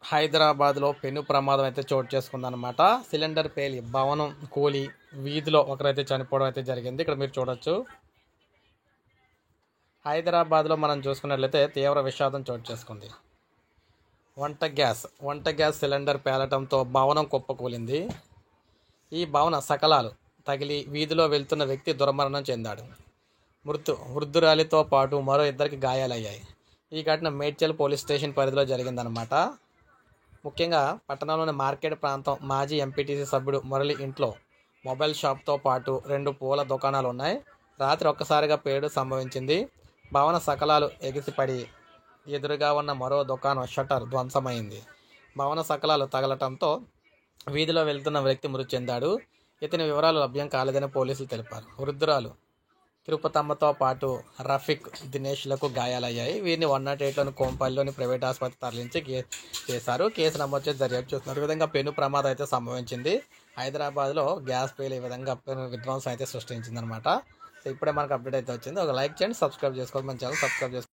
హైదరాబాద్లో పెను ప్రమాదం అయితే చోటు చేసుకుందనమాట. సిలిండర్ పేలి భవనం కూలి వీధిలో ఒకరైతే చనిపోవడం అయితే జరిగింది. ఇక్కడ మీరు చూడొచ్చు. హైదరాబాద్లో మనం చూసుకున్నట్లయితే తీవ్ర విషాదం చోటు చేసుకుంది. వంట గ్యాస్ సిలిండర్ పేలటంతో భవనం కుప్పకూలింది. ఈ భవన సకలాలు తగిలి వీధిలో వెళ్తున్న వ్యక్తి దుర్మరణం చెందాడు. వృద్ధురాలితో పాటు మరో ఇద్దరికి గాయాలయ్యాయి. ఈ ఘటన మేడ్చల్ పోలీస్ స్టేషన్ పరిధిలో జరిగిందనమాట. ముఖ్యంగా పట్టణంలోని మార్కెట్ ప్రాంతం మాజీ ఎంపీటీసీ సభ్యుడు మురళి ఇంట్లో మొబైల్ షాప్తో పాటు 2 పూల దుకాణాలు ఉన్నాయి. రాత్రి ఒక్కసారిగా పేలుడు సంభవించింది. భవన సకలాలు ఎగిసిపడి ఎదురుగా ఉన్న మరో దుకాణం షట్టర్ ధ్వంసమైంది. భవన సకలాలు తగలటంతో వీధిలో వెళ్తున్న వ్యక్తి మృతి చెందాడు. ఇతని వివరాలు లభ్యం కాలేదని పోలీసులు తెలిపారు. వృద్ధురాలు తిరుపతమ్మతో పాటు రఫీక్, దినేష్లకు గాయాలయ్యాయి. వీరిని 108లోని కోంపల్లిలోని ప్రైవేట్ ఆసుపత్రి తరలించి చేశారు. కేసు నమోదు చేసి దర్యాప్తు చేస్తున్నారు. ఈ విధంగా పెను ప్రమాదం అయితే సంభవించింది. హైదరాబాద్లో గ్యాస్ పేలి ఈ విధంగా విధ్వంసం అయితే సృష్టించిందనమాట. సో ఇప్పుడే మనకు అప్డేట్ అయితే వచ్చింది. ఒక లైక్ చేయండి, సబ్స్క్రైబ్ చేసుకోవాలి. మన ఛానల్ సబ్స్క్రైబ్ చేసుకోండి.